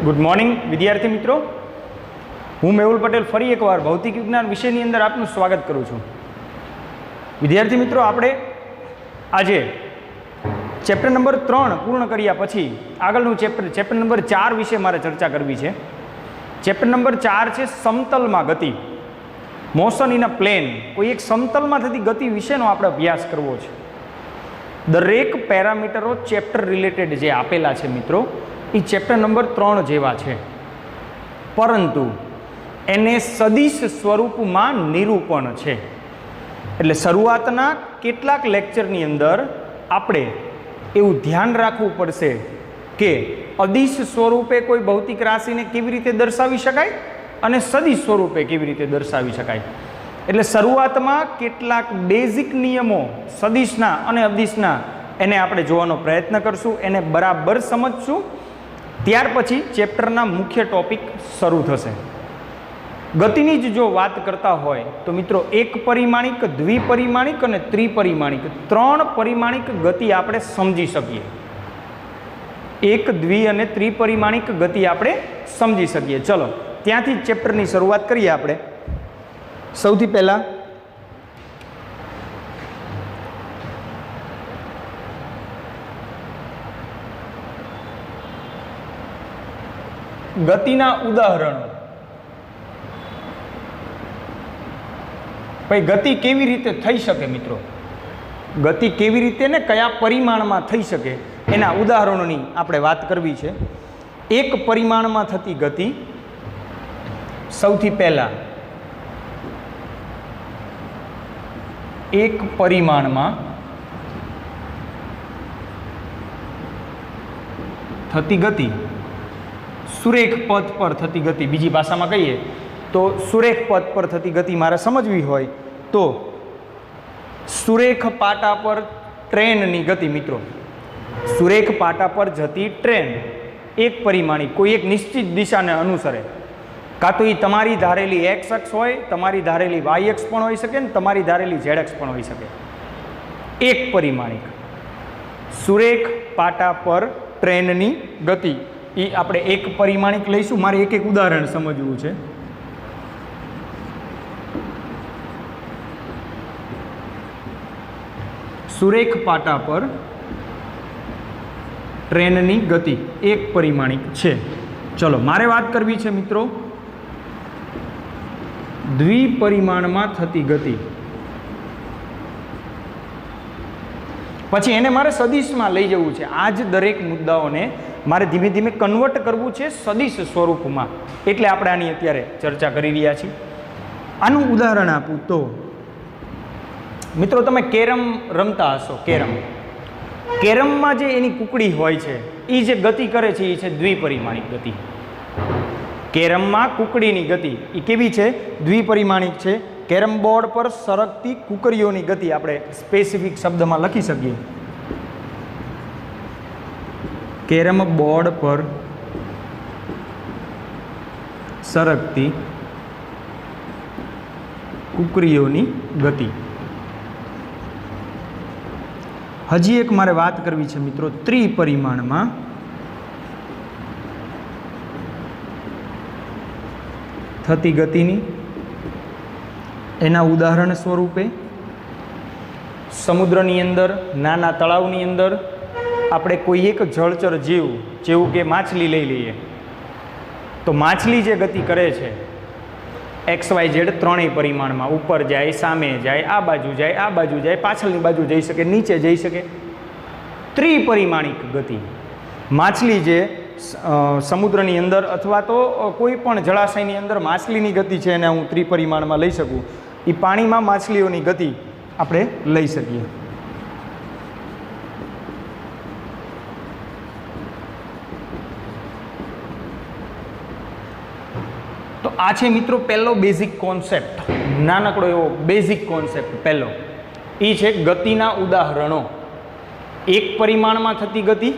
Good morning વિદ્યાર્થી મિત્રો, હું મેહુલ પટેલ ફરી એકવાર ભૌતિક વિજ્ઞાન વિષયની અંદર આપનું સ્વાગત કરું છું. વિદ્યાર્થી મિત્રો, આપણે આજે ચેપ્ટર નંબર 3 પૂર્ણ કર્યા પછી આગળનું ચેપ્ટર નંબર 4 વિશે મારે ચર્ચા કરવી છે. ચેપ્ટર નંબર 4 છે સમતલમાં ગતિ, મોશન ઇન અ પ્લેન. કોઈ એક સમતલમાં થતી ગતિ વિશેનો આપણે અભ્યાસ કરવો છે. દરેક પેરામીટરો ચેપ્ટર રિલેટેડ જે આપેલા છે મિત્રો, એ ચેપ્ટર નંબર 3 જેવા છે, પરંતુ એને સદિશ સ્વરૂપમાં નિરૂપણ છે. એટલે શરૂઆતના કેટલાક લેક્ચરની અંદર આપણે એવું ધ્યાન રાખવું પડશે કે અદિશ સ્વરૂપે કોઈ ભૌતિક રાશિને કેવી રીતે દર્શાવી શકાય અને સદિશ સ્વરૂપે કેવી રીતે દર્શાવી શકાય. એટલે શરૂઆતમાં કેટલાક બેઝિક નિયમો સદિશના અને અદિશના એને આપણે જોવાનો પ્રયત્ન કરશું, એને બરાબર સમજશું. ત્યાર પછી ચેપ્ટરના મુખ્ય ટોપિક શરૂ થશે. ગતિની જ જો વાત કરતા હોય તો મિત્રો એક પરિમાણિક, દ્વિપરિમાણિક અને ત્રિપરિમાણિક 3 પરિમાણિક ગતિ આપણે સમજી શકીએ. એક, દ્વિ અને ત્રિપરિમાણિક ગતિ આપણે સમજી શકીએ. ચલો ત્યાંથી ચેપ્ટરની શરૂઆત કરીએ આપણે. સૌથી પહેલાં ગતિના ઉદાહરણો. ભાઈ ગતિ કેવી રીતે થઈ શકે મિત્રો, ગતિ કેવી રીતે ને કયા પરિમાણમાં થઈ શકે એના ઉદાહરણોની આપણે વાત કરવી છે. એક પરિમાણમાં થતી ગતિ, સૌથી પહેલાં એક પરિમાણમાં થતી ગતિ, સુરેખ પથ પર થતી ગતિ. બીજી ભાષામાં કહીએ તો સુરેખ પથ પર થતી ગતિ મારે સમજવી હોય તો સુરેખ પાટા પર ટ્રેનની ગતિ. મિત્રો સુરેખ પાટા પર જતી ટ્રેન એક પરિમાણિક કોઈ એક નિશ્ચિત દિશાને અનુસરે. કાં તો એ તમારી ધારેલી એક્સ અક્ષ હોય, તમારી ધારેલી વાય અક્ષ પણ હોઈ શકે ને તમારી ધારેલી ઝેડ અક્ષ પણ હોઈ શકે. એક પરિમાણિક સુરેખ પાટા પર ટ્રેનની ગતિ, એ આપણે એક પરિમાણિક લઈશું. મારે એક એક ઉદાહરણ સમજવું છે. સુરેખ પાટા પર ટ્રેનની ગતિ એક પરિમાણિક છે. ચલો મારે વાત કરવી છે મિત્રો દ્વિપરિમાણમાં થતી ગતિ. પછી એને મારે સદિશમાં લઈ જવું છે. આ જ દરેક મુદ્દાઓને મારે ધીમે ધીમે કન્વર્ટ કરવું છે સદિશ સ્વરૂપમાં. એટલે આપણે આની અત્યારે ચર્ચા કરી રહ્યા છીએ. આનું ઉદાહરણ આપું તો મિત્રો તમે કેરમ રમતા હશો. કેરમમાં જે એની કુકડી હોય છે એ જે ગતિ કરે છે એ છે દ્વિપરિમાણિક ગતિ. કેરમમાં કુકડીની ગતિ એ કેવી છે? દ્વિપરિમાણિક છે. કેરમ બોર્ડ પર સરકતી કુકરીઓની ગતિ આપણે સ્પેસિફિક શબ્દમાં લખી શકીએ. કેરમ બોર્ડ પર સરકતી કુકરીઓની ગતિ. હજી એક મારે વાત કરવી છે મિત્રો ત્રિપરિમાણમાં થતી ગતિની. એના ઉદાહરણ સ્વરૂપે સમુદ્રની અંદર, નાના તળાવની અંદર આપણે કોઈ એક જળચર જીવ જેવું કે માછલી લઈ લઈએ તો માછલી જે ગતિ કરે છે એક્સ વાય ઝેડ 3 પરિમાણમાં, ઉપર જાય, સામે જાય, આ બાજુ જાય, આ બાજુ જાય, પાછળની બાજુ જઈ શકે, નીચે જઈ શકે. ત્રિપરિમાણિક ગતિ. માછલી જે સમુદ્રની અંદર અથવા તો કોઈ પણ જળાશયની અંદર માછલીની ગતિ છે એને હું ત્રિપરિમાણમાં લઈ શકું. એ પાણીમાં માછલીઓની ગતિ આપણે લઈ શકીએ. તો આ છે મિત્રો પહેલો બેઝિક કોન્સેપ્ટ, નાનકડો એવો બેઝિક કોન્સેપ્ટ પહેલો. એ છે ગતિના ઉદાહરણો. એક પરિમાણમાં થતી ગતિ,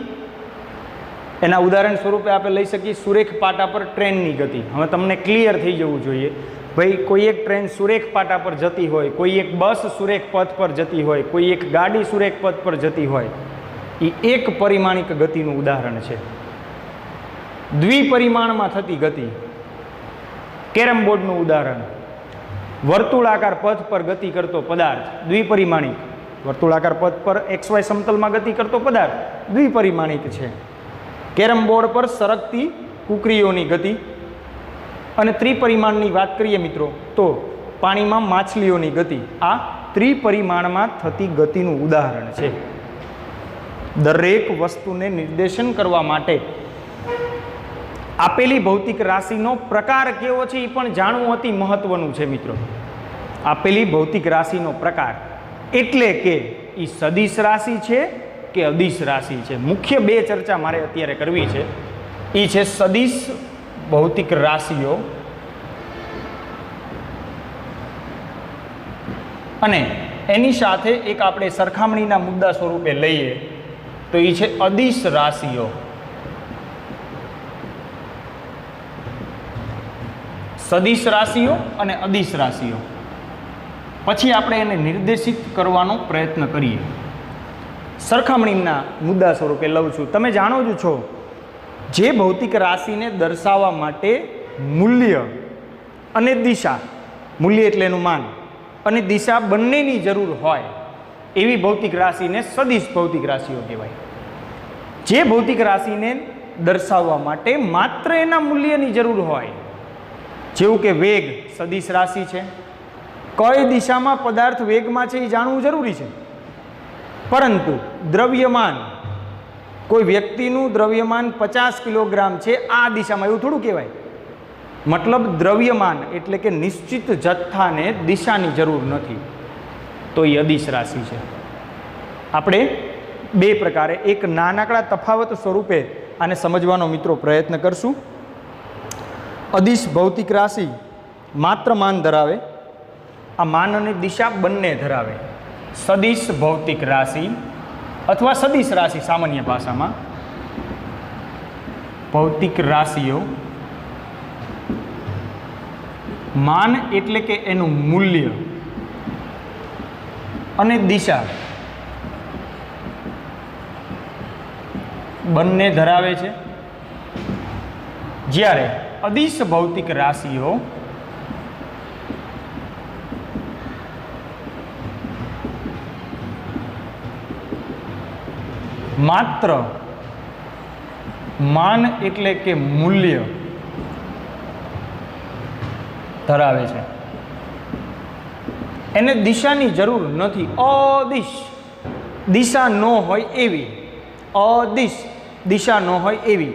એના ઉદાહરણ સ્વરૂપે આપણે લઈ શકીએ સુરેખ પાટા પર ટ્રેનની ગતિ. હવે તમને ક્લિયર થઈ જવું જોઈએ ભાઈ, કોઈ એક ટ્રેન સુરેખ પાટા પર જતી હોય, કોઈ એક બસ સુરેખ પથ પર જતી હોય, કોઈ એક ગાડી સુરેખ પથ પર જતી હોય, એ એક પરિમાણિક ગતિનું ઉદાહરણ છે. દ્વિપરિમાણમાં થતી ગતિ. કેરમ બોર્ડનું ઉદાહરણ, વર્તુળાકાર પથ પર ગતિ કરતો પદાર્થ દ્વિપરિમાણિક. વર્તુળાકાર પથ પર XY સમતલમાં ગતિ કરતો પદાર્થ દ્વિપરિમાણિક છે. કેરમ બોર્ડ પર સરકતી કુકરીઓની ગતિ. અને ત્રિપરિમાણની વાત કરીએ મિત્રો તો પાણીમાં માછલીઓની ગતિ આ ત્રિપરિમાણમાં થતી ગતિનું ઉદાહરણ છે. દરેક વસ્તુને નિર્દેશન કરવા માટે આપેલી ભૌતિક રાશિનો પ્રકાર કેવો છે એ પણ જાણવું અતિ મહત્વનું છે મિત્રો. આપેલી ભૌતિક રાશિનો પ્રકાર એટલે કે એ સદિશ રાશિ છે કે અદિશ રાશિ છે. મુખ્ય બે ચર્ચા મારે અત્યારે કરવી છે. એ છે સદિશ ભૌતિક રાશિઓ અને એની સાથે એક આપણે સરખામણીના મુદ્દા સ્વરૂપે લઈએ તો એ છે અદિશ રાશિઓ. સદિશ રાશિઓ અને અદિશ રાશિઓ. પછી આપણે એને નિર્દેશિત કરવાનો પ્રયત્ન કરીએ. સરખામણીના મુદ્દા સ્વરૂપે લઉં છું. તમે જાણો જ છો જે ભૌતિક રાશિને દર્શાવવા માટે મૂલ્ય અને દિશા, મૂલ્ય એટલે એનું માન અને દિશા બંનેની જરૂર હોય એવી ભૌતિક રાશિને સદિશ ભૌતિક રાશિઓ કહેવાય. જે ભૌતિક રાશિને દર્શાવવા માટે માત્ર એના મૂલ્યની જરૂર હોય, જેવું કે વેગ સદિશ રાશિ છે. કઈ દિશામાં પદાર્થ વેગમાં છે એ જાણવું જરૂરી છે, પરંતુ દ્રવ્યમાન, કોઈ વ્યક્તિનું દ્રવ્યમાન 50 કિલોગ્રામ છે આ દિશામાં, એવું થોડું કહેવાય. મતલબ દ્રવ્યમાન એટલે કે નિશ્ચિત જથ્થાને દિશાની જરૂર નથી, તો એ અદિશ રાશિ છે. આપણે બે પ્રકારે એક નાનકડા તફાવત સ્વરૂપે આને સમજવાનો મિત્રો પ્રયત્ન કરશું. અદિશ ભૌતિક રાશિ માત્ર માન ધરાવે, આ માન અને દિશા બંને ધરાવે. સદિશ ભૌતિક રાશિ અથવા સદિશ રાશિ સામાન્ય ભાષામાં ભૌતિક રાશિઓ માન એટલે કે એનું મૂલ્ય અને દિશા બંને ધરાવે છે. જ્યારે અદિશ ભૌતિક રાશિઓ માત્ર માન એટલે કે મૂલ્ય ધરાવે છે, એને દિશાની જરૂર નથી. અદિશ દિશા ન હોય એવી, અદિશ દિશા ન હોય એવી,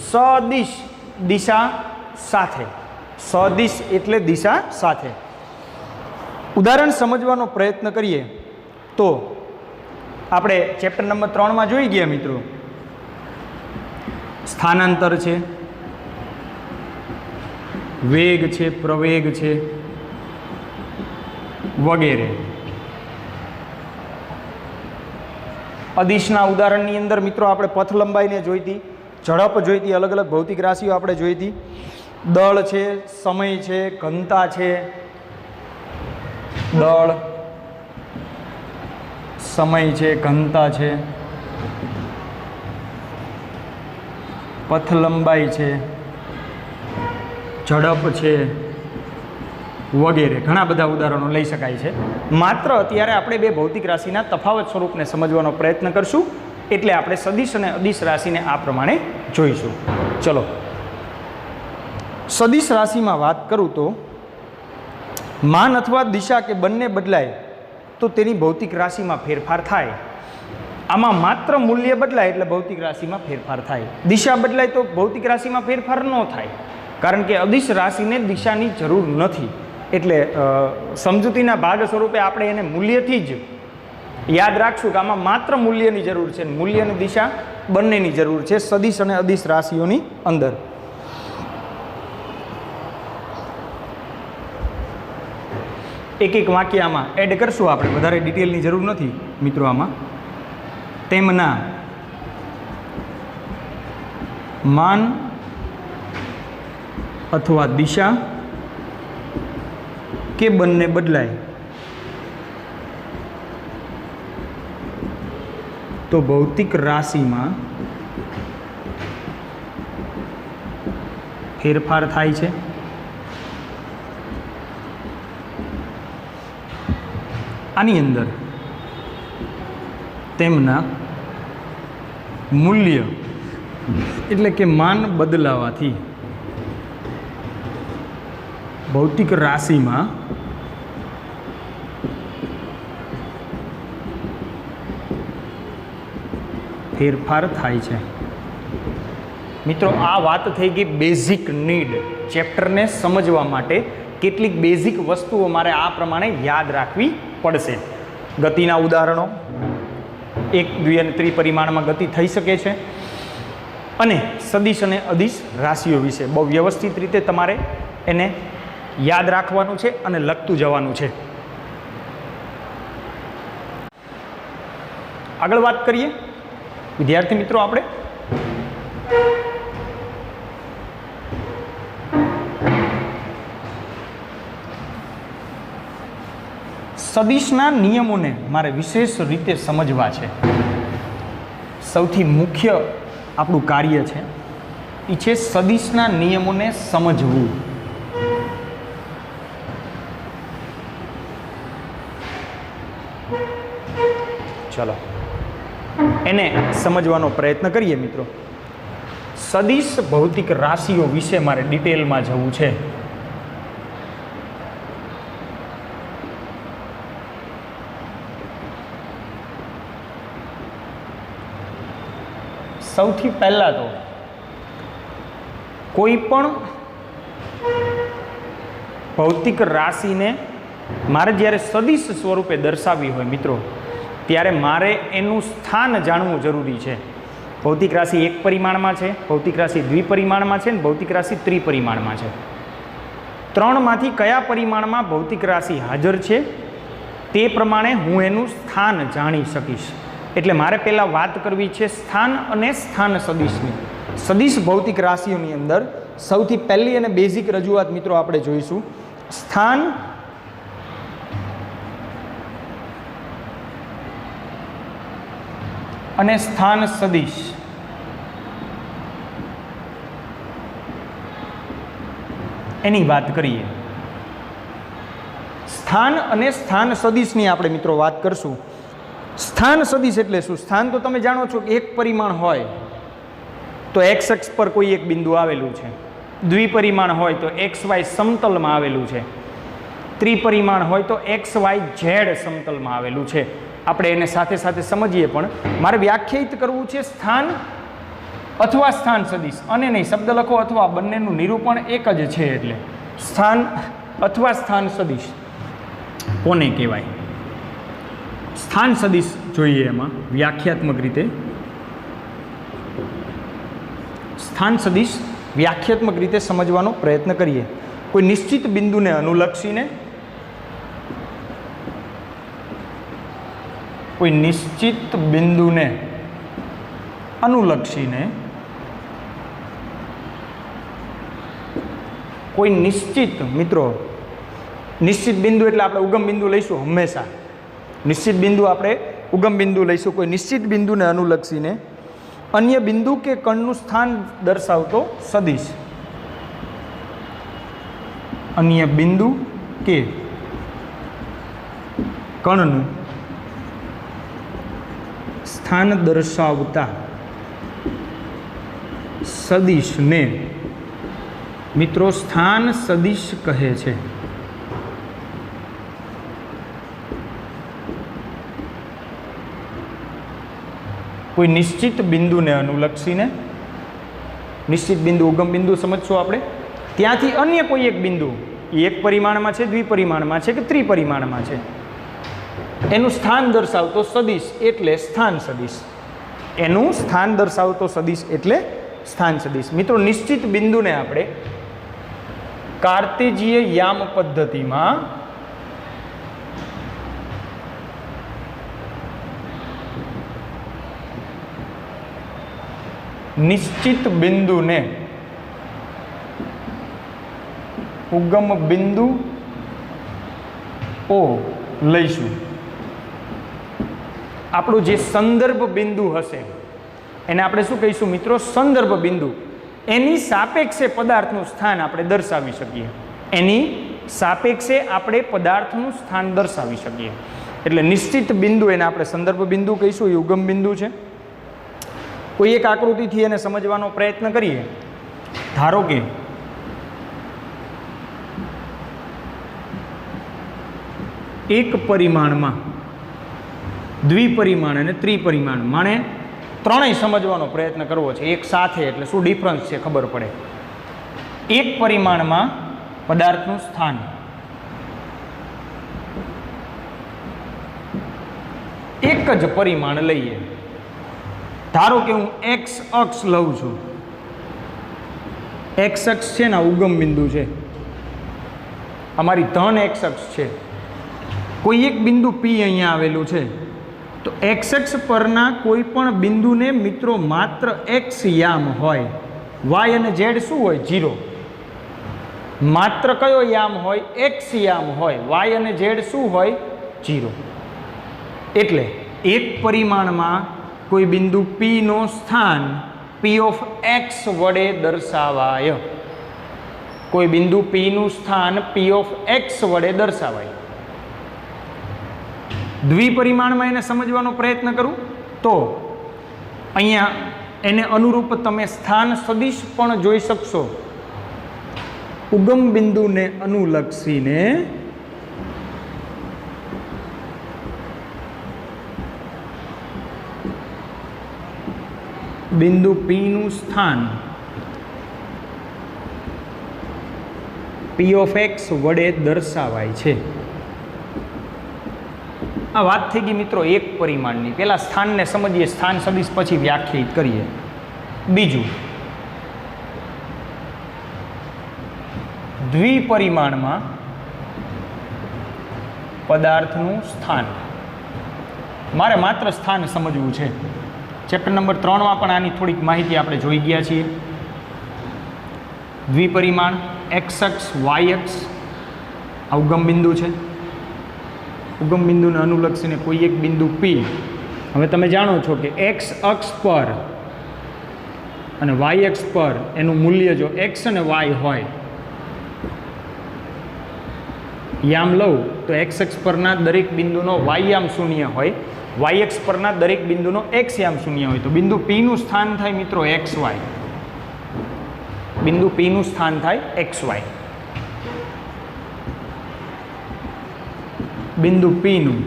સદિશ દિશા સાથે. સદિશ એટલે દિશા સાથે. ઉદાહરણ સમજવાનો પ્રયત્ન કરીએ તો આપણે ચેપ્ટર નંબર 3માં જોઈ ગયા મિત્રો. સ્થાનાંતર છે, વેગ છે, પ્રવેગ છે વગેરે. અદિશના ઉદાહરણની અંદર મિત્રો આપણે પથ લંબાઈને જોઈ હતી, ઝડપ જોઈ હતી, અલગ અલગ ભૌતિક રાશિઓ આપણે જોઈ હતી. દળ છે, સમય છે, ઘનતા છે. દળ, સમય છે, ઘનતા છે, પથ લંબાઈ છે, ઝડપ છે વગેરે. ઘણા બધા ઉદાહરણો લઈ શકાય છે. માત્ર અત્યારે આપણે બે ભૌતિક રાશિના તફાવત સ્વરૂપને સમજવાનો પ્રયત્ન કરશું, એટલે આપણે સદિશ અને અદિશ રાશિને આ પ્રમાણે જોઈશું. ચલો, સદિશ રાશિમાં વાત કરું તો માન અથવા દિશા કે બંને બદલાય તો તેની ભૌતિક રાશિમાં ફેરફાર થાય. આમાં માત્ર મૂલ્ય બદલાય એટલે ભૌતિક રાશિમાં ફેરફાર થાય. દિશા બદલાય તો ભૌતિક રાશિમાં ફેરફાર ન થાય, કારણ કે અદિશ રાશિને દિશાની જરૂર નથી. એટલે સમજૂતીના ભાગ સ્વરૂપે આપણે એને મૂલ્યથી જ યાદ રાખશું કે આમાં માત્ર મૂલ્યની જરૂર છે, મૂલ્ય અને દિશા બંનેની જરૂર છે સદિશ અને અદિશ રાશિઓની અંદર. એક એક વાક્ય આમાં એડ કરશું આપણે, વધારે ડિટેલની જરૂર નથી મિત્રો આમાં. તેમના માન અથવા દિશા કે બંને બદલાય તો ભૌતિક રાશિમાં ફેરફાર થાય છે. આની અંદર તેમના મૂલ્ય એટલે કે માન બદલાવાથી ભૌતિક રાશિમાં ફેરફાર થાય છે. મિત્રો, આ વાત થઈ ગઈ બેઝિક નીડ. ચેપ્ટરને સમજવા માટે કેટલીક બેઝિક વસ્તુઓ મારે આ પ્રમાણે યાદ રાખવી પડશે. ગતિના ઉદાહરણો, એક, દ્વિ અને ત્રિપરિમાણમાં ગતિ થઈ શકે છે, અને સદિશ અને અદિશ રાશિઓ વિશે બહુ વ્યવસ્થિત રીતે તમારે એને યાદ રાખવાનું છે અને લખતું જવાનું છે. આગળ વાત કરીએ વિદ્યાર્થી મિત્રો, આપણે સદિશના નિયમોને મારે વિશેષ રીતે સમજવા છે. સૌથી મુખ્ય આપણું કાર્ય છે એ છે સદિશના નિયમોને સમજવું. ચલો એને સમજવાનો પ્રયત્ન કરીએ મિત્રો. સદિશ ભૌતિક રાશિઓ વિશે મારે ડિટેલમાં જવું છે. સૌથી પહેલાં તો કોઈ પણ ભૌતિક રાશિને મારે જ્યારે સદિશ સ્વરૂપે દર્શાવવી હોય મિત્રો, ત્યારે મારે એનું સ્થાન જાણવું જરૂરી છે. ભૌતિક રાશિ એક પરિમાણમાં છે, ભૌતિક રાશિ દ્વિપરિમાણમાં છે, અને ભૌતિક રાશિ ત્રિપરિમાણમાં છે. ત્રણમાંથી કયા પરિમાણમાં ભૌતિક રાશિ હાજર છે તે પ્રમાણે હું એનું સ્થાન જાણી શકીશ. એટલે મારે પહેલાં વાત કરવી છે સ્થાન અને સ્થાન સદિશની. સદિશ ભૌતિક રાશિઓની અંદર સૌથી પહેલી અને બેઝિક રજૂઆત મિત્રો આપણે જોઈશું સ્થાન અને સ્થાન સદિશ. એની વાત કરીએ. સ્થાન અને સ્થાન સદિશની આપણે મિત્રો વાત કરશું. સ્થાન સદિશ એટલે શું? સ્થાન તો તમે જાણો છો કે એક પરિમાણ હોય તો એક્સ અક્ષ પર કોઈ એક બિંદુ આવેલું છે, દ્વિપરિમાણ હોય તો એક્સ વાય સમતલમાં આવેલું છે, ત્રિપરિમાણ હોય તો એક્સ વાય ઝેડ સમતલમાં આવેલું છે. આપણે એને સાથે સાથે સમજીએ, પણ મારે વ્યાખ્યાયિત કરવું છે સ્થાન અથવા સ્થાન સદિશ. અને નહીં, શબ્દ લખો અથવા, બંનેનું નિરૂપણ એક જ છે. એટલે સ્થાન અથવા સ્થાન સદિશ કોને કહેવાય? સ્થાન સદિશ જોઈએ એમાં વ્યાખ્યાત્મક રીતે. સ્થાન સદિશ વ્યાખ્યાત્મક રીતે સમજવાનો પ્રયત્ન કરીએ. કોઈ નિશ્ચિત બિંદુને અનુલક્ષીને કોઈ નિશ્ચિત બિંદુને અનુલક્ષીને કોઈ નિશ્ચિત, મિત્રો નિશ્ચિત બિંદુ એટલે આપણે ઉગમ બિંદુ લઈશું હંમેશા. નિશ્ચિત બિંદુ આપણે ઉગમ બિંદુ લઈશું. કોઈ નિશ્ચિત બિંદુને અનુલક્ષીને અન્ય બિંદુ કે કણનું સ્થાન દર્શાવતો સદિશ. અન્ય બિંદુ કે કણનું સ્થાન દર્શાવતા સદિશને મિત્રો સ્થાન સદિશ કહે છે. કોઈ નિશ્ચિત બિંદુને અનુલક્ષીને, નિશ્ચિત બિંદુ ઉગમ બિંદુ સમજશું આપણે, ત્યાંથી અન્ય કોઈ એક બિંદુ એક પરિમાણમાં છે, દ્વિપરિમાણમાં છે કે ત્રિપરિમાણમાં છે, એનું સ્થાન દર્શાવતો સદિશ એટલે સ્થાન સદિશ. એનું સ્થાન દર્શાવતો સદિશ એટલે સ્થાન સદિશ. મિત્રો, નિશ્ચિત બિંદુને આપણે કાર્તેજીય યામ પદ્ધતિમાં નિશ્ચિત બિંદુને ઉગમ બિંદુ ઓ લઈશું. આપણું જે સંદર્ભ બિંદુ હશે એને આપણે શું કહીશું મિત્રો? સંદર્ભ બિંદુ. એની સાપેક્ષે પદાર્થનું સ્થાન આપણે દર્શાવી શકીએ. એની સાપેક્ષે આપણે પદાર્થનું સ્થાન દર્શાવી શકીએ. એટલે નિશ્ચિત બિંદુ, એને આપણે સંદર્ભ બિંદુ કહીશું, એ ઉગમ બિંદુ છે. કોઈ એક આકૃતિથી એને સમજવાનો પ્રયત્ન કરીએ. ધારો કે એક પરિમાણમાં, દ્વિપરિમાણ અને ત્રિપરિમાણ, માણે ત્રણેય સમજવાનો પ્રયત્ન કરવો છે એક સાથે. એટલે શું ડિફરન્સ છે ખબર પડે. એક પરિમાણમાં પદાર્થનું સ્થાન, એક જ પરિમાણ લઈએ. ધારો કે હું એક્સ અક્ષ લઉં છું. એક્સ અક્ષ છે ને ઉગમ બિંદુ છે, અમારી ધન એક્સ અક્ષ છે. કોઈ એક બિંદુ પી અહીંયા આવેલું છે, તો એક્સ અક્ષ પરના કોઈ પણ બિંદુને મિત્રો માત્ર એક્સ યામ હોય, વાય અને ઝેડ શું હોય? 0. માત્ર કયો યામ હોય? એક્સ યામ હોય. વાય અને ઝેડ શું હોય? 0. એટલે એક પરિમાણમાં કોઈ બિંદુ પી નો સ્થાન પી ઓફ એક્સ વડે દર્શાવાય. કોઈ બિંદુ પી નું સ્થાન પી ઓફ એક્સ વડે દર્શાવાય. દ્વિપરિમાણમાં એને સમજવાનો પ્રયત્ન કરું તો અહીંયા એને અનુરૂપ તમે સ્થાન સદિશ પણ જોઈ શકશો. ઉગમ બિંદુને અનુલક્ષીને બિંદુ પી નું સ્થાન પી ઓફ એક્સ વડે દર્શાવાય છે. આ વાત થઈ ગઈ મિત્રો એક પરિમાણની. પહેલા સ્થાનને સમજીએ, સ્થાન સદિશ પછી વ્યાખ્યાયિત કરીએ. બીજું, દ્વિપરિમાણમાં પદાર્થનું સ્થાન. મારે માત્ર સ્થાન સમજવું છે. ચેપ્ટર નંબર 3માં પણ આની થોડીક માહિતી આપણે જોઈ ગયા છીએ. દ્વિપરિમાણ, એક્સ અક્ષ, વાય અક્ષ, આ ઉગમ બિંદુ છે. ઉગમ બિંદુને અનુલક્ષીને કોઈ એક બિંદુ પી. હવે તમે જાણો છો કે એક્સ અક્ષ પર અને વાય અક્ષ પર એનું મૂલ્ય જો એક્સ અને વાય હોય, યામ લઉં તો એક્સ અક્ષ પરના દરેક બિંદુનો વાય યામ શૂન્ય હોય, વાય અક્ષ પરના દરેક બિંદુનો એક્સ યામ શૂન્ય હોય. તો બિંદુ પી નું સ્થાન થાય મિત્રો એક્સ વાય. બિંદુ પી નું સ્થાન થાય એક્સ વાય. બિંદુ પી નું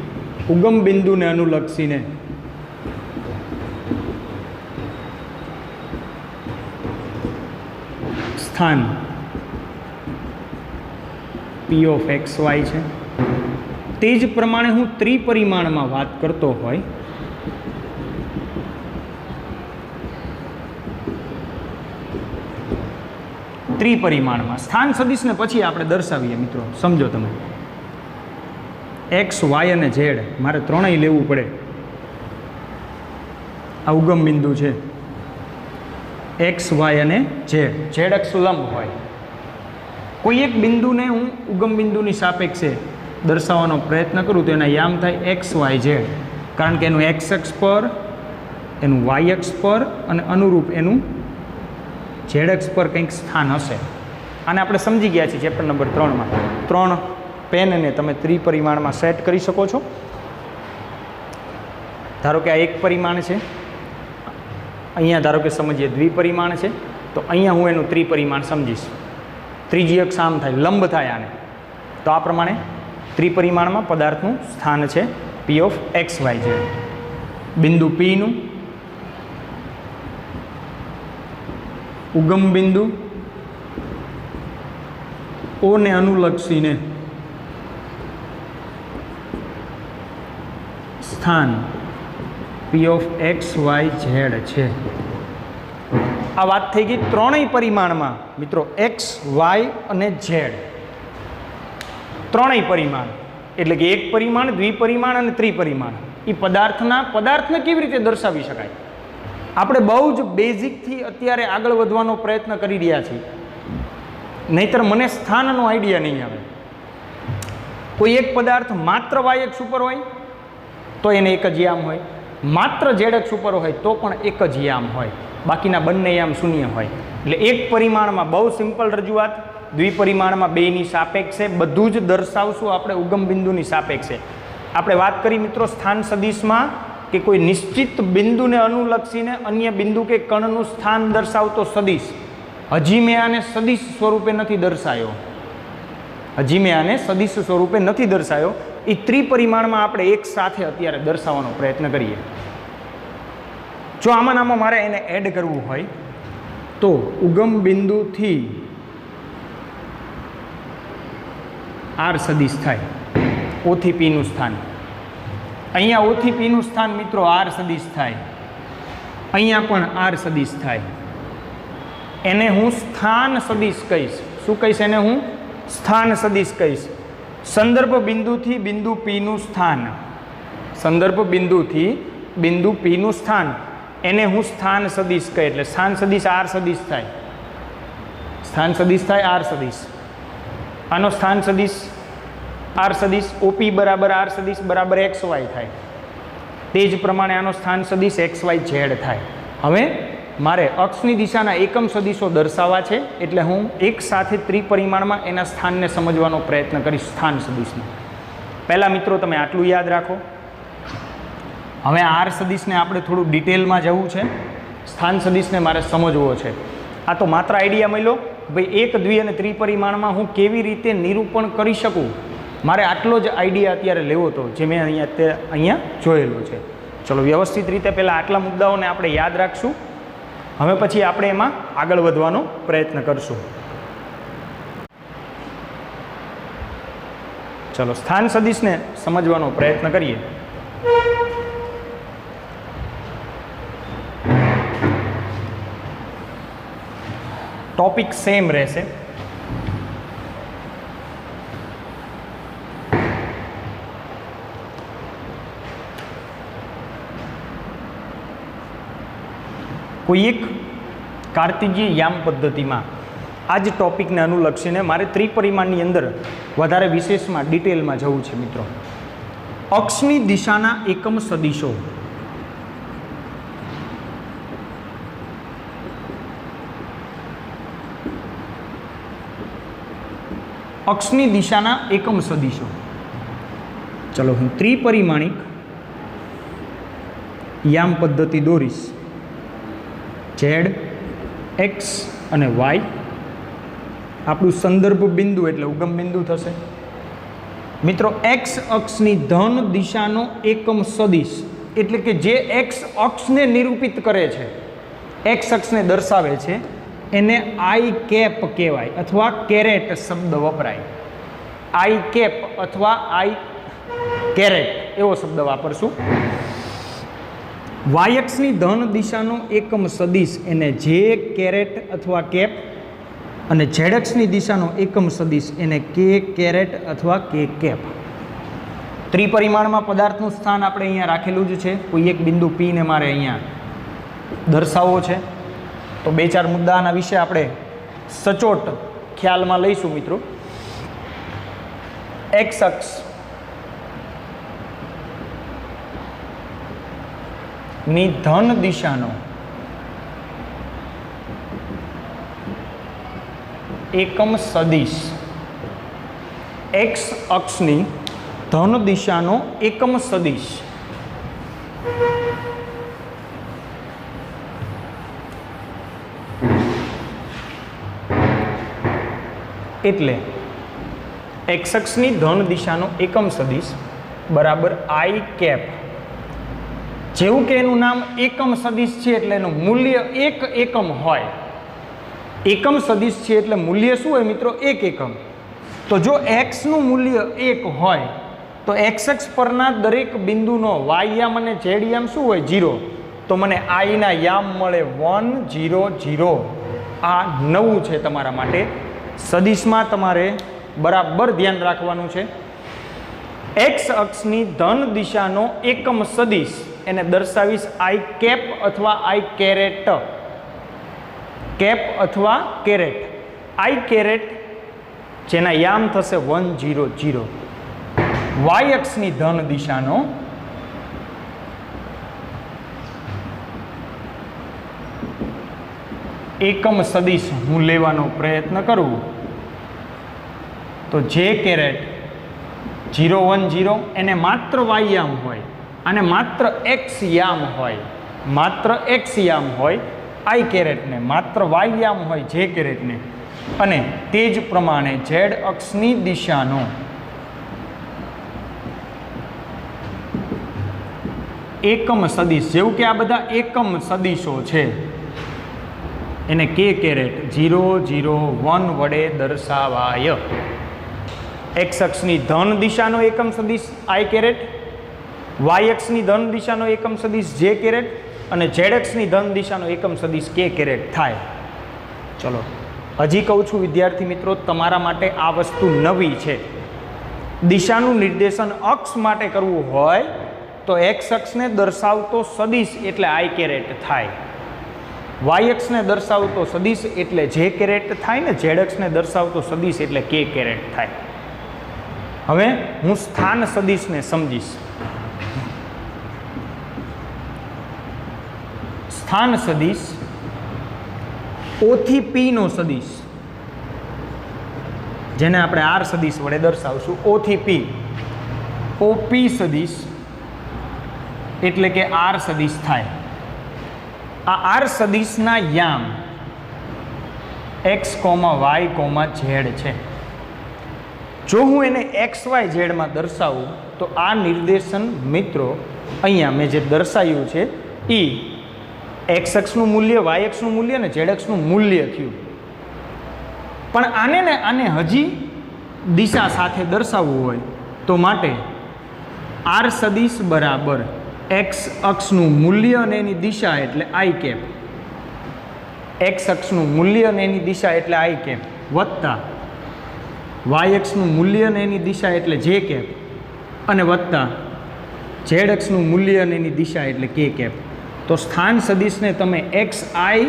ઉગમ બિંદુને અનુલક્ષીને સ્થાન પી ઓફ એક્સ વાય છે. તે જ પ્રમાણે હું ત્રિપરિમાણમાં વાત કરતો હોય ત્રિપરિમાણમાં સ્થાન સદિશને પછી આપણે દર્શાવીએ મિત્રો. સમજો તમે, એક્સ વાય અને ઝેડ મારે ત્રણેય લેવું પડે. આ ઉગમ બિંદુ છે. એક્સ વાય અને ઝેડ, ઝેડ અક્ષ લંબ હોય. કોઈ એક બિંદુને હું ઉગમ બિંદુની સાપેક્ષે દર્શાવવાનો પ્રયત્ન કરું તો એના યામ થાય એક્સ વાય ઝેડ. કારણ કે એનું એક્સ અક્ષ પર, એનું વાય અક્ષ પર અને અનુરૂપ એનું ઝેડ અક્ષ પર કંઈક સ્થાન હશે. આને આપણે સમજી ગયા છીએ ચેપ્ટર નંબર 3માં. 3 પેનને તમે ત્રિપરિમાણમાં સેટ કરી શકો છો. ધારો કે આ એક પરિમાણ છે, અહીંયા ધારો કે સમજીએ દ્વિપરિમાણ છે, તો અહીંયા હું એનું ત્રિપરિમાણ સમજીશ. ત્રીજી અક્ષ આમ થાય, લંબ થાય આને. તો આ પ્રમાણે ત્રિપરિમાણમાં પદાર્થનું સ્થાન છે પી ઓફ એક્સ વાય છે. બિંદુ પીનું ઉગમ બિંદુ ઓને અનુલક્ષીને સ્થાન P of x y z છે. આ વાત થઈ ગઈ ત્રણેય પરિમાણમાં મિત્રો, એક્સ વાય અને ઝેડ. ત્રણેય પરિમાણ એટલે કે એક પરિમાણ, દ્વિપરિમાણ અને ત્રિપરિમાણ. એ પદાર્થને કેવી રીતે દર્શાવી શકાય? આપણે બહુ જ બેઝિકથી અત્યારે આગળ વધવાનો પ્રયત્ન કરી રહ્યા છીએ, નહીતર મને સ્થાનનો આઈડિયા નહીં આવે. કોઈ એક પદાર્થ માત્ર વાય અક્ષ ઉપર હોય તો એને એક જ યામ હોય. માત્ર ઝેડ અક્ષ ઉપર હોય તો પણ એક જ યામ હોય, બાકીના બંને યામ શૂન્ય હોય. એટલે એક પરિમાણમાં બહુ સિમ્પલ રજૂઆત, દ્વિપરિમાણમાં બેની સાપેક્ષે બધું જ દર્શાવશું આપણે ઉગમ બિંદુની સાપેક્ષે. આપણે વાત કરી મિત્રો સ્થાન સદિશમાં કે કોઈ નિશ્ચિત બિંદુને અનુલક્ષીને અન્ય બિંદુ કે કણનું સ્થાન દર્શાવતો સદિશ. હજી મેં આને સદિશ સ્વરૂપે નથી દર્શાવ્યો, હજી મેં આને સદિશ સ્વરૂપે નથી દર્શાવ્યો. એ ત્રિપરિમાણમાં આપણે એક સાથે અત્યારે દર્શાવવાનો પ્રયત્ન કરીએ. જો આમાં મારે એને એડ કરવું હોય તો ઉગમ બિંદુથી આર સદિશ થાય, ઓ થી પીનું સ્થાન. અહીંયા ઓ થી પીનું સ્થાન મિત્રો આર સદિશ થાય, અહીંયા પણ આર સદિશ થાય. એને હું સ્થાન સદિશ કહીશ. શું કહીશ એને હું? સ્થાન સદિશ કહીશ. સંદર્ભ બિંદુથી બિંદુ પીનું સ્થાન, સંદર્ભ બિંદુથી બિંદુ પીનું સ્થાન, એને હું સ્થાન સદિશ કહે. એટલે સ્થાન સદિશ આર સદિશ થાય, સ્થાન સદિશ થાય આર સદિશ. આનો સ્થાન સદિશ આર સદિશ ઓપી બરાબર આર સદિશ બરાબર એક્સ વાય થાય. તે જ પ્રમાણે આનો સ્થાન સદિશ એક્સ વાય ઝેડ થાય. હવે મારે અક્ષની દિશાના એકમ સદિશો દર્શાવવા છે, એટલે હું એક સાથે ત્રિપરિમાણમાં એના સ્થાનને સમજવાનો પ્રયત્ન કરીશ સ્થાન સદિશને. પહેલાં મિત્રો તમે આટલું યાદ રાખો. હવે આર સદિશને આપણે થોડું ડિટેલમાં જવું છે, સ્થાન સદિશને મારે સમજવો છે. આ તો માત્ર આઈડિયા મળ્યો ભાઈ એક દ્વિ અને ત્રિપરિમાણમાં હું કેવી રીતે નિરૂપણ કરી શકું, મારે આટલો જ આઈડિયા અત્યારે લેવો હતો જે મેં અહીંયા જોયેલો છે. ચલો વ્યવસ્થિત રીતે પહેલાં આટલા મુદ્દાઓને આપણે યાદ રાખશું. હવે પછી આપણે એમાં આગળ વધવાનો પ્રયત્ન કરશું. ચલો સ્થાન સદિશને સમજવાનો પ્રયત્ન કરીએ. ટોપિક સેમ રહેશે. કોઈ એક કાર્તિજીય યામ પદ્ધતિમાં આ જ ટોપિકને અનુલક્ષીને મારે ત્રિપરિમાણની અંદર વધારે વિશેષમાં ડિટેલમાં જવું છે મિત્રો. અક્ષની દિશાના એકમ સદિશો. અક્ષની દિશાના એકમ સદિશો. ચલો હું ત્રિપરિમાણિક યામ પદ્ધતિ દોરીશ. ઝેડ, એક્સ અને વાય આપણું સંદર્ભ બિંદુ એટલે ઉગમ બિંદુ થશે. મિત્રો એક્સ અક્ષની ધન દિશાનો એકમ સદિશ એટલે કે જે એક્સ અક્ષને નિરૂપિત કરે છે, એક્સ અક્ષને દર્શાવે છે, એને આઈ કેપ કહેવાય અથવા કેરેટ શબ્દ વપરાય. આઈ કેપ અથવા આઈ કેરેટ એવો શબ્દ વાપરશું. વાયક્ષની ધન દિશાનો એકમ સદિશ એને જે કેરેટ અથવા કેપ, અને ઝેડક્ષની દિશાનો એકમ સદિશ એને કે કેરેટ અથવા કે કેપ. ત્રિપરિમાણમાં પદાર્થનું સ્થાન આપણે અહીંયા રાખેલું જ છે. કોઈ એક બિંદુ પીને મારે અહીંયા દર્શાવવો છે તો બે ચાર મુદ્દાના વિશે આપણે સચોટ ખ્યાલમાં લઈશું મિત્રો. એક્સ અક્ષ ની ધન દિશાનો એકમ સદિશ, એક્સ અક્ષની ધન દિશાનો એકમ સદિશ એટલે એક્સ અક્ષની ધન દિશાનો એકમ સદિશ બરાબર આઈ કેપ. જેવું કે એનું નામ એકમ સદિશ છે એટલે એનું મૂલ્ય એક એકમ હોય. એકમ સદિશ છે એટલે મૂલ્ય શું હોય મિત્રો? એક એકમ. તો જો એક્સનું મૂલ્ય 1 હોય તો એક્સ અક્ષ પરના દરેક બિંદુનો વાય યામ અને ઝેડ યામ શું હોય? 0. તો મને આઈના યામ મળે 1 0 0. આ નવું છે તમારા માટે. સદિશમાં તમારે બરાબર ધ્યાન રાખવાનું છે. એક્સ અક્ષની ધન દિશાનો એકમ સદિશ એને દર્શાવીશ આઈ કેપ અથવા આઈ કેરેટ. કેપ અથવા કેરેટ. આઈ કેરેટ જેના યામ થશે 1 0 0. વાય અક્ષની ધન દિશાનો એકમ સદિશ હું લેવાનો પ્રયત્ન કરું તો જે કેરેટ 0 1 0 એને માત્ર વાય યામ હોય અને માત્ર એક્સ યામ હોય, માત્ર એક્સ યામ હોય આઈ કેરેટને, માત્ર વાય યામ હોય જે કેરેટને, અને તે જ પ્રમાણે ઝેડ અક્ષની દિશાનો એકમ સદિશ, જેવું કે આ બધા એકમ સદિશો છે એને કે કેરેટ 0 0 1 વડે દર્શાવાય. એક્સ અક્ષની ધન દિશાનો એકમ સદિશ આઈ કેરેટ, વાય અક્ષની ધન દિશાનો એકમ સદિશ જે કેરેટ અને ઝેડ અક્ષની ધન દિશાનો એકમ સદિશ કે કેરેટ થાય. ચલો હજી કહું છું વિદ્યાર્થી મિત્રો, તમારા માટે આ વસ્તુ નવી છે. દિશાનું નિર્દેશન અક્ષ માટે કરવું હોય તો એક્સ અક્ષને દર્શાવતો સદિશ એટલે આઈ કેરેટ થાય, વાય અક્ષને દર્શાવતો સદિશ એટલે જે કેરેટ થાય ને ઝેડ અક્ષને દર્શાવતો સદિશ એટલે કે કેરેટ થાય. હવે હું સ્થાન સદિશને સમજીશ. સ્થાન સદિશ ઓ થી પી નો સદિશ, જેને આપણે આર સદિશ વડે દર્શાવશું. ઓ થી પી, ઓ પી સદિશ એટલે કે આર સદિશ થાય. આ આર સદિશના યામ એક્સ વાય ઝેડ છે. જો હું એને એક્સ વાય ઝેડમાં દર્શાવું તો આ નિર્દેશન મિત્રો અહીંયા મેં જે દર્શાવ્યું છે એ એક્સ અક્ષનું મૂલ્ય, વાય અક્ષનું મૂલ્ય અને ઝેડ અક્ષનું મૂલ્ય થયું. પણ આને હજી દિશા સાથે દર્શાવવું હોય તો માટે આર સદિશ બરાબર એક્સ અક્ષનું મૂલ્ય અને એની દિશા એટલે આઈ કેપ, એક્સ અક્ષનું મૂલ્ય અને એની દિશા એટલે આઈ કેપ વત્તા વાય અક્ષનું મૂલ્ય અને એની દિશા એટલે જે કેપ અને વત્તા ઝેડ અક્ષનું મૂલ્ય અને એની દિશા એટલે કે કેપ. તો સ્થાન સદિશને તમે એક્સ આઈ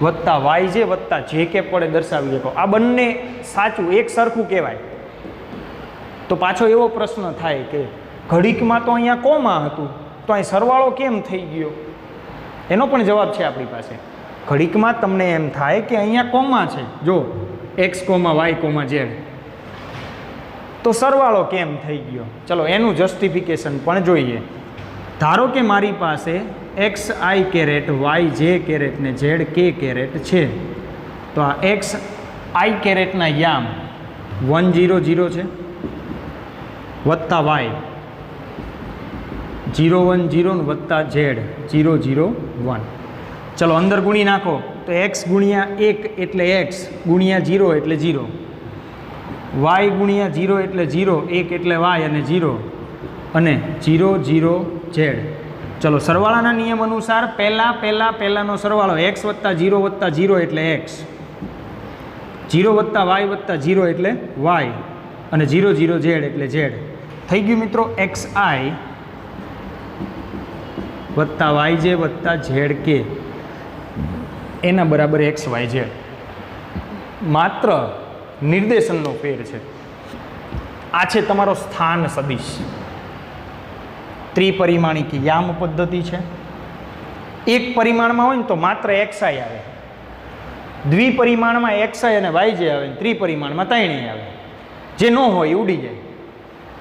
વત્તા વાય જે વત્તા જે કેપ વડે દર્શાવી શકો. આ બંને સાચું એક સરખું કહેવાય. તો પાછો એવો પ્રશ્ન થાય કે ઘડીકમાં તો અહીંયા કોમા હતું તો અહીં સરવાળો કેમ થઈ ગયો? એનો પણ જવાબ છે આપણી પાસે. ઘડીકમાં તમને એમ થાય કે અહીંયા કોમા છે, જો એક્સ વાય ઝેડ, તો સરવાળો કેમ થઈ ગયો? ચલો એનું જસ્ટિફિકેશન પણ જોઈએ. ધારો કે મારી પાસે x i caret, Y j caret ને ઝેડ કે કેરેટ છે, તો આ એક્સ આઈ કેરેટના યામ 1 0 0 છે વત્તા વાય 0 1 0 વત્તા ઝેડ 0 0 1. ચલો અંદર ગુણી નાખો તો એક્સ ગુણ્યા 1 એટલે એક્સ ગુણ્યા 0 એટલે 0, વાય ગુણ્યા 0 એટલે 0, 1 એટલે વાય અને 0 અને 0 0 ઝેડ. ચલો સરવાળાના નિયમ અનુસાર પહેલાનો સરવાળો એક્સ વત્તા 0 એટલે એક્સ, 0 વત્તા વાય વત્તા 0 એટલે વાય અને 0 0 ઝેડ એટલે ઝેડ. થઈ ગયું મિત્રો એક્સ આઈ વત્તા વાય જે વત્તા ઝેડ કે એના બરાબર એક્સ વાય ઝેડ. માત્ર નિર્દેશનનો ફેર છે. આ છે તમારો સ્થાન સદિશ. ત્રિપરિમાણિક યામ પદ્ધતિ છે. એક પરિમાણમાં હોય ને તો માત્ર એક્સઆઈ આવે, દ્વિપરિમાણમાં એક્સઆઈ અને વાય જે આવે, ત્રિપરિમાણમાં ત્રણેય આવે. જે ન હોય એ ઉડી જાય,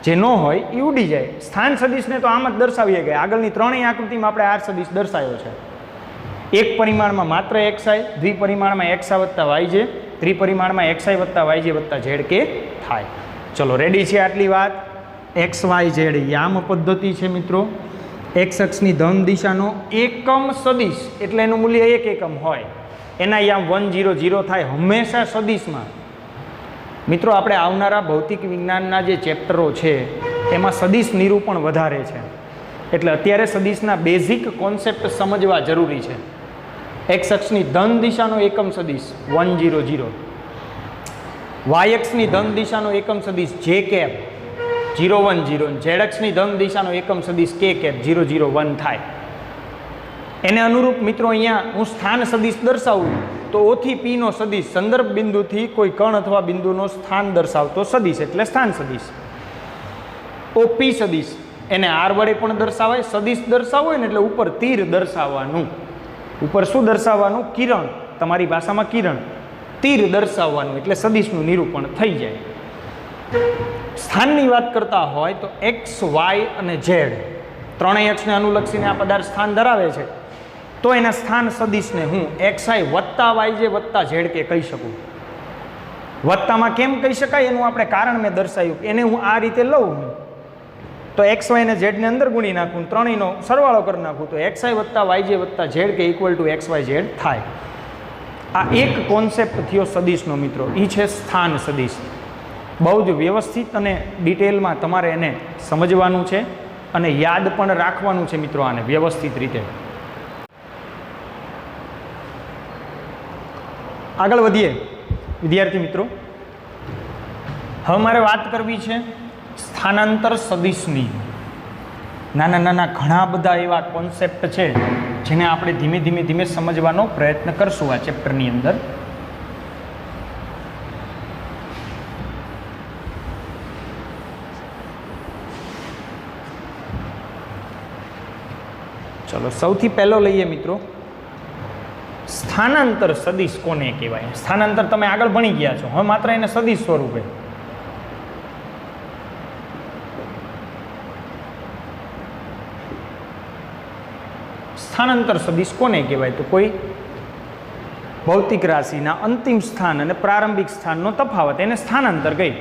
જે ન હોય એ ઉડી જાય. સ્થાન સદિશને તો આમ જ દર્શાવીએ ગયા. આગળની ત્રણેય આકૃતિમાં આપણે આર સદિશ દર્શાવ્યો છે. એક પરિમાણમાં માત્ર એક્સઆઈ, દ્વિપરિમાણમાં એક્સઆઈ વત્તા વાય જે, ત્રિપરિમાણમાં એક્સઆઈ વત્તા વાય જે વત્તા ઝેડ કે થાય. ચલો રેડી છે આટલી વાત. એક્સ વાય ઝેડ યામ પદ્ધતિ છે મિત્રો. એક્સ અક્ષની ધન દિશાનો એકમ સદિશ એટલે એનું મૂલ્ય એક એકમ હોય, એના યામ 1 0 0 થાય હંમેશા સદિશમાં. મિત્રો આપણે આવનારા ભૌતિક વિજ્ઞાનના જે ચેપ્ટરો છે એમાં સદિશ નિરૂપણ વધારે છે, એટલે અત્યારે સદિશના બેઝિક કોન્સેપ્ટ સમજવા જરૂરી છે. એક્સ અક્ષની ધન દિશાનો એકમ સદિશ 1 0 0, વાય અક્ષની ધન દિશાનો એકમ સદિશ જે કેપ 0 1 0, ઝેડ અક્ષની ધન દિશાનો એકમ સદિશ કે કેપ 0 0 1 થાય. એને અનુરૂપ મિત્રો અહીંયા હું સ્થાન સદિશ દર્શાવું તો ઓ થી પી નો સદિશ સંદર્ભ બિંદુથી કોઈ કણ અથવા બિંદુનો સ્થાન દર્શાવતો સદિશ એટલે સ્થાન સદિશ. ઓપી સદિશ એને આર વડે પણ દર્શાવાય. સદિશ દર્શાવવો હોય ને એટલે ઉપર તીર દર્શાવવાનું. ઉપર શું દર્શાવવાનું? કિરણ. તમારી ભાષામાં કિરણ, તીર દર્શાવવાનું એટલે સદિશનું નિરૂપણ થઈ જાય. સ્થાનની વાત કરતા હોય તો એક્સ, વાય અને ઝેડ ત્રણેય અક્ષને અનુલક્ષીને આ પદાર્થ સ્થાન ધરાવે છે, તો એના સ્થાન સદિશને હું XI વત્તા YJ વત્તા ઝેડ કે કહી શકું. વત્તામાં કેમ કહી શકાય એનું આપણે કારણ મેં દર્શાવ્યું. એને હું આ રીતે લઉં તો XY અને Z ને અંદર ગુણી નાખું, ત્રણેયનો સરવાળો કરી નાખું તો XI વત્તા YJ વત્તા ઝેડ કે ઇક્વલ ટુ XYZ થાય. આ એક કોન્સેપ્ટ થયો સદિશનો મિત્રો, એ છે સ્થાન સદિશ. બહુ જ વ્યવસ્થિત અને ડિટેલમાં તમારે એને સમજવાનું છે અને યાદ પણ રાખવાનું છે મિત્રો આને વ્યવસ્થિત રીતે. આગળ વધીએ વિદ્યાર્થી મિત્રો. હવે મારે વાત કરવી છે સ્થાનાંતર સદિશની. નાના નાના ઘણા બધા એવા કોન્સેપ્ટ છે જેને આપણે ધીમે ધીમે ધીમે સમજવાનો પ્રયત્ન કરશું આ ચેપ્ટરની અંદર. ચલો સૌથી પહેલો લઈએ મિત્રો, સ્થાનાંતર સદિશ કોને કહેવાય. સ્થાનાંતર તમે આગળ ભણી ગયા છો, હવે માત્ર એને સદિશ સ્વરૂપે. સ્થાનાંતર સદિશ કોને કહેવાય તો કોઈ ભૌતિક રાશિના અંતિમ સ્થાન અને પ્રારંભિક સ્થાનનો તફાવત, એને સ્થાનાંતર કહી.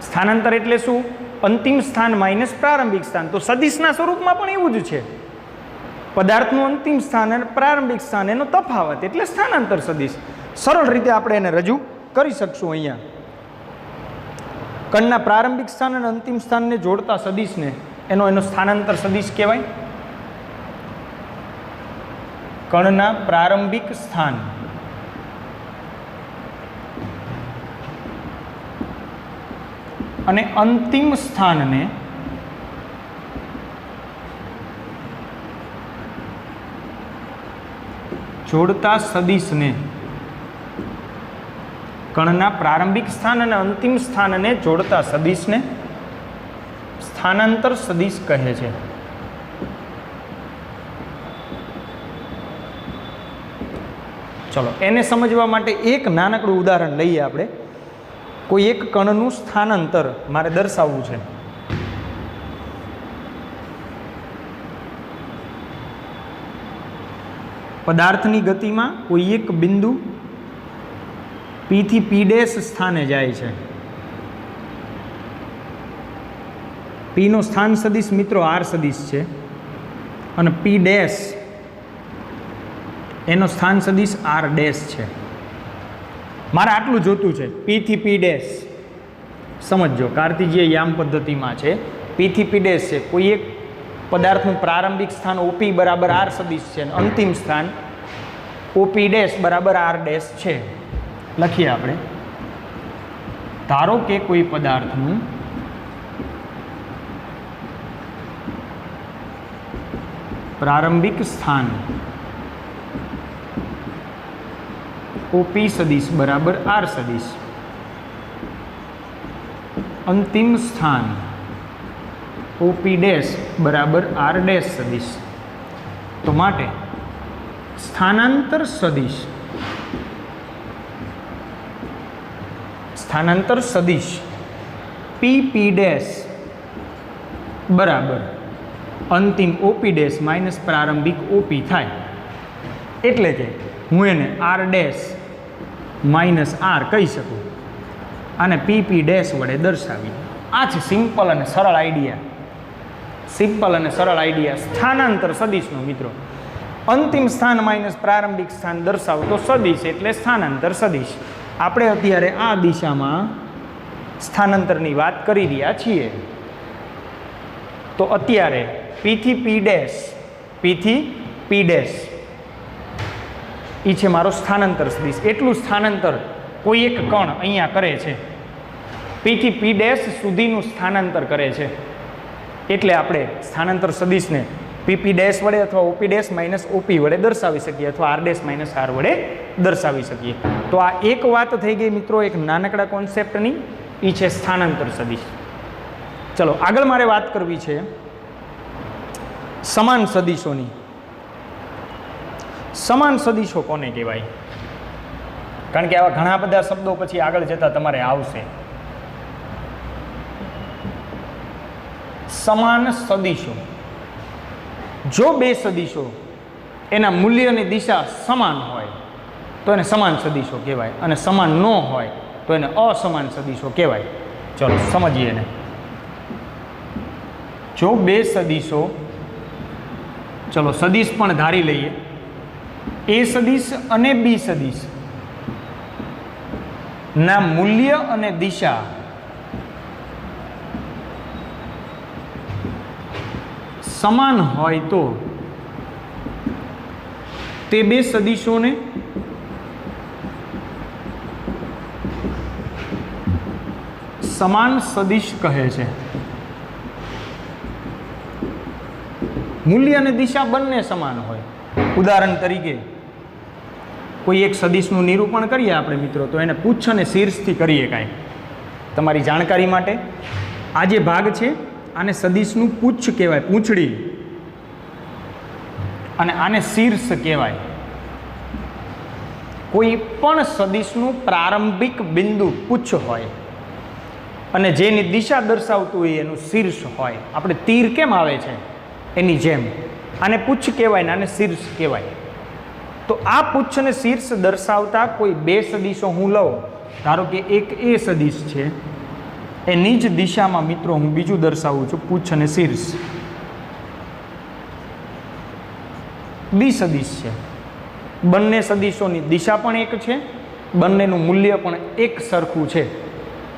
સ્થાનાંતર એટલે શું? અંતિમ સ્થાન માઇનસ પ્રારંભિક સ્થાન. તો સદિશના સ્વરૂપમાં પણ એવું જ છે. પદાર્થનું અંતિમ સ્થાન અને પ્રારંભિક સ્થાન એનો તફાવત એટલે સ્થાનાંતર સદિશ. સરળ રીતે આપણે એને રજૂ કરી શકશું. અહીંયા કણના પ્રારંભિક સ્થાન અને અંતિમ સ્થાનને જોડતા સદિશને એનો સ્થાનાંતર સદિશ કહેવાય. કણના પ્રારંભિક સ્થાન અને અંતિમ સ્થાનને જોડતા સદિશને, કણના પ્રારંભિક સ્થાન અને અંતિમ સ્થાનને જોડતા સદિશને સ્થાનાંતર સદિશ કહે છે. ચલો એને સમજવા માટે એક નાનકડું ઉદાહરણ લઈએ આપણે. કોઈ એક કણનું સ્થાનાંતર મારે દર્શાવવું છે. પદાર્થની ગતિમાં કોઈ એક બિંદુ P થી P' સ્થાને જાય છે. P નો સ્થાન સદિશ મિત્રો R સદિશ છે અને P' એનો સ્થાન સદિશ R' છે. મારે આટલું જોતું છે, P થી P'. સમજો, કાર્તિજીય યામ પદ્ધતિમાં છે. P થી P' છે. કોઈ એક પદાર્થનું પ્રારંભિક સ્થાન OP બરાબર R સદિશ છે અને અંતિમ સ્થાન OP' બરાબર R' છે. લખીએ આપણે. ધારો કે કોઈ પદાર્થનું પ્રારંભિક સ્થાન OP સદિશ બરાબર R સદિશ, અંતિમ સ્થાન OP' બરાબર R' સદિશ. તો માટે સ્થાનાંતર સદિશ PP' બરાબર અંતિમ OP' માઇનસ પ્રારંભિક OP થાય. એટલે કે હું એને R' માઇનસ R કહી શકું અને PP' વડે દર્શાવી. આ છે સિમ્પલ અને સરળ આઈડિયા સ્થાનાંતર સદિશનો મિત્રો. અંતિમ સ્થાન માઇનસ પ્રારંભિક સ્થાન દર્શાવતો સદિશ એટલે સ્થાનાંતર સદિશ. આપણે અત્યારે આ દિશામાં સ્થાનાંતરની વાત કરી રહ્યા છીએ. તો અત્યારે P થી P' એ છે મારો સ્થાનાંતર સદિશ. એટલું સ્થાનાંતર કોઈ એક કણ અહીંયા કરે છે, P થી P' સુધીનું સ્થાનાંતર કરે છે. એટલે આપણે સ્થાનાંતર સદિશને PP' વડે અથવા OP' માઇનસ OP વડે દર્શાવી શકીએ અથવા R' માઇનસ R વડે દર્શાવી શકીએ. તો આ એક વાત થઈ ગઈ મિત્રો એક નાનકડા કોન્સેપ્ટની, એ છે સ્થાનાંતર સદિશ. ચલો આગળ મારે વાત કરવી છે સમાન સદિશોની. સમાન સદિશો કોને કહેવાય? કારણ કે આવા ઘણા બધા શબ્દો પછી આગળ જતાં તમારે આવશે. સમાન સદીશો. જો બે સદીશો એના મૂલ્યની દિશા સમાન હોય તો એને સમાન સદીશો કહેવાય, અને સમાન ન હોય તો એને અસમાન સદીશો કહેવાય. ચલો સમજીએ એને. જો બે સદીશો, ચલો સદીશ પણ ધારી લઈએ, એ સદીશ અને બી સદીશ ના મૂલ્ય અને દિશા સમાન હોય તો તે બે સદીશોને સમાન સદીશ કહે છે. મૂલ્ય અને દિશા બંને સમાન હોય. ઉદાહરણ તરીકે કોઈ એક સદીશનું નિરૂપણ કરીએ આપણે મિત્રો, તો એને પુચ્છ અને શીર્ષથી કરીએ. કાંઈ તમારી જાણકારી માટે આ જે ભાગ છે આને સદીશનું પુચ્છ કહેવાય, પૂંછડી, અને આને શીર્ષ કહેવાય. કોઈ પણ સદીશનું પ્રારંભિક બિંદુ પુચ્છ હોય અને જેની દિશા દર્શાવતું હોય એનું શીર્ષ હોય. આપણે તીર કેમ આવે છે એની જેમ આને પુચ્છ કહેવાય ને આને શીર્ષ કહેવાય. તો આ પુચ્છ અને શીર્ષ દર્શાવતા કોઈ બે સદીશો હું લઉં, ધારો કે એક એ સદીશ છે, એની જ દિશામાં મિત્રો હું બીજું દર્શાવું છું, પુચ્છ અને શીર્ષ. બી સદીશ છે, બંને સદીશોની દિશા પણ એક છે, બંનેનું મૂલ્ય પણ એક સરખું છે.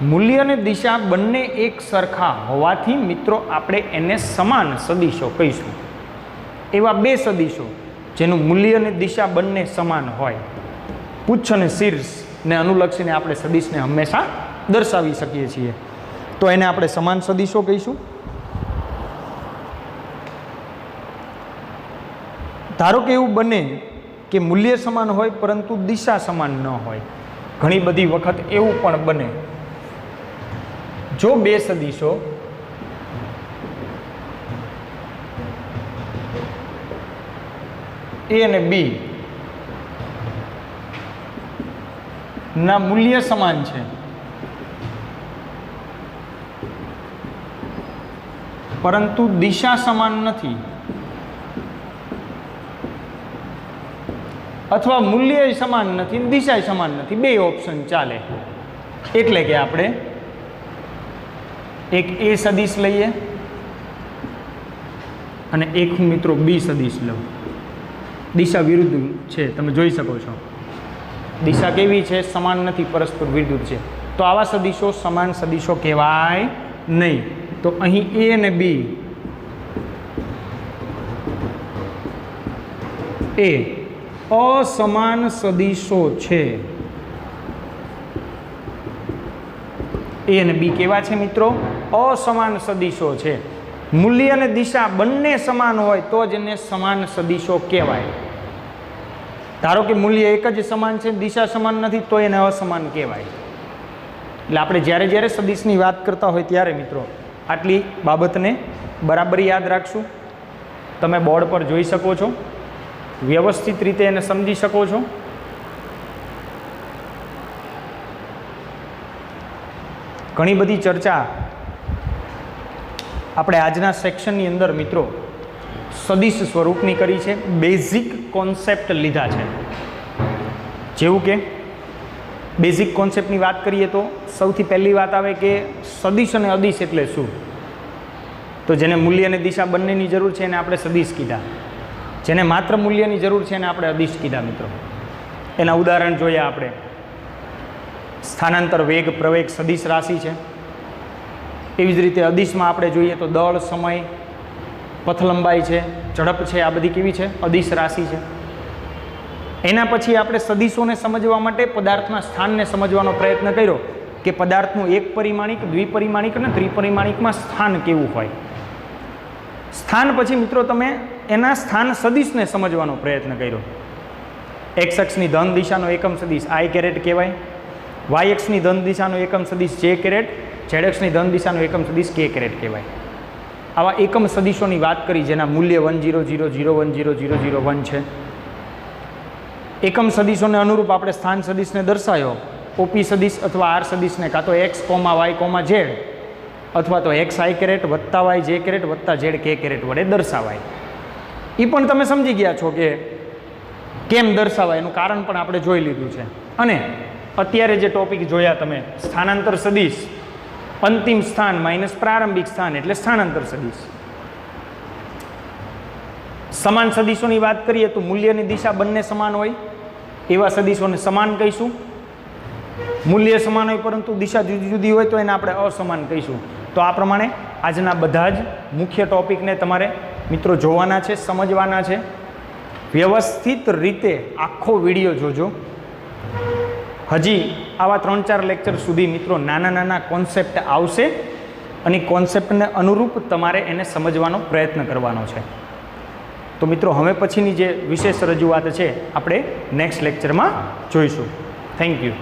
મૂલ્ય અને દિશા બંને એક સરખા હોવાથી મિત્રો આપણે એને સમાન સદીશો કહીશું. એવા બે સદીશો જેનું મૂલ્ય અને દિશા બંને સમાન હોય, પુચ્છ અને શીર્ષને અનુલક્ષીને આપણે સદીશને હંમેશા દર્શાવી શકીએ છીએ. તો એને આપણે સમાન સદીશો કહીશું. ધારો કે એવું બને કે મૂલ્ય સમાન હોય પરંતુ દિશા સમાન ન હોય. ઘણી બધી વખત એવું પણ બને. જો બે સદીશો એ અને બી ના મૂલ્ય સમાન છે પરંતુ દિશા સમાન નથી, અથવા મૂલ્ય સમાન નથી દિશા સમાન નથી, બે ઓપ્શન ચાલે. એટલે કે આપણે એક એ સદીશ લઈએ અને એક હું મિત્રો બી સદીશ લઉં. દિશા વિરુદ્ધ છે, તમે જોઈ શકો છો. દિશા કેવી છે? સમાન નથી, પરસ્પર વિરુદ્ધ છે. તો આવા સદીશો સમાન સદીશો કહેવાય નહીં. તો અહીં એ અને બી એ અસમાન સદીશો છે. એ અને બી કેવા છે મિત્રો? અસમાન સદીશો છે. મૂલ્ય અને દિશા બંને સમાન હોય તો જ એને સમાન સદીશો કહેવાય. ધારો કે મૂલ્ય એક જ સમાન છે, દિશા સમાન નથી, તો એને અસમાન કહેવાય. એટલે આપણે જ્યારે જ્યારે સદીશની વાત કરતા હોય ત્યારે મિત્રો આટલી બાબતને બરાબર યાદ રાખશું. તમે બોર્ડ પર જોઈ શકો છો, વ્યવસ્થિત રીતે એને સમજી શકો છો. ઘણી બધી ચર્ચા આપણે આજના સેક્શનની અંદર મિત્રો સદીશ સ્વરૂપની કરી છે. બેઝિક કોન્સેપ્ટ લીધા છે. જેવું કે બેઝિક કોન્સેપ્ટની વાત કરીએ તો સૌથી પહેલી વાત આવે કે સદીશ અને અદીશ એટલે શું? તો જેને મૂલ્ય અને દિશા બંનેની જરૂર છે એને આપણે સદીશ કીધા. જેને માત્ર મૂલ્યની જરૂર છે એને આપણે અદીશ કીધા મિત્રો. એના ઉદાહરણ જોયા આપણે. સ્થાનાંતર, વેગ, પ્રવેગ સદીશ રાશિ છે. એવી જ રીતે અદીશમાં આપણે જોઈએ તો દળ, સમય, પથ લંબાઈ છે, ઝડપ છે, આ બધી કેવી છે? અદીશ રાશિ છે. એના પછી આપણે સદીશોને સમજવા માટે પદાર્થના સ્થાનને સમજવાનો પ્રયત્ન કર્યો કે પદાર્થનું એક પરિમાણિક, દ્વિપરિમાણિક અને ત્રિપરિમાણિકમાં સ્થાન કેવું હોય. સ્થાન પછી મિત્રો તમે એના સ્થાન સદીશને સમજવાનો પ્રયત્ન કર્યો. એક્સ અક્ષની ધન દિશાનો એકમ સદીશ આઈ કેરેટ કહેવાય. વાય અક્ષની ધન દિશાનો એકમ સદીશ જે કેરેટ, ઝેડ અક્ષની ધન દિશાનો એકમ સદીશ કે કેરેટ કહેવાય. આવા એકમ સદીશોની વાત કરી જેના મૂલ્ય 1 0 0 0 1 0 0 0 1 છે. એકમ સદીશોને અનુરૂપ આપણે સ્થાન સદીશને દર્શાવ્યો, ઓપી સદીશ અથવા આર સદીશને કાં તો x comma y comma z અથવા તો એક્સ આઈ કેરેટ વત્તા વાય જે કેરેટ વત્તા ઝેડ કે કેરેટ વડે દર્શાવાય. એ પણ તમે સમજી ગયા છો કે કેમ દર્શાવાય, એનું કારણ પણ આપણે જોઈ લીધું છે. અને અત્યારે જે ટોપિક જોયા તમે, સ્થાનાંતર સદીશ, અંતિમ સ્થાન માઇનસ પ્રારંભિક સ્થાન એટલે સ્થાનાંતર સદીશ. સમાન સદીશોની વાત કરીએ તો મૂલ્યની દિશા બંને સમાન હોય એવા સદીશોને સમાન કહીશું. મૂલ્ય સમાન હોય પરંતુ દિશા જુદી જુદી હોય તો એને આપણે અસમાન કહીશું. તો આ પ્રમાણે આજના બધા જ મુખ્ય ટોપિકને તમારે મિત્રો જોવાના છે, સમજવાના છે. વ્યવસ્થિત રીતે આખો વિડીયો જોજો. હજી આવા 3-4 લેક્ચર સુધી મિત્રો નાના નાના કોન્સેપ્ટ આવશે અને કોન્સેપ્ટને અનુરૂપ તમારે એને સમજવાનો પ્રયત્ન કરવાનો છે. તો મિત્રો હવે પછીની જે વિશેષ રજૂઆત છે આપણે નેક્સ્ટ લેક્ચરમાં જોઈશું. Thank you.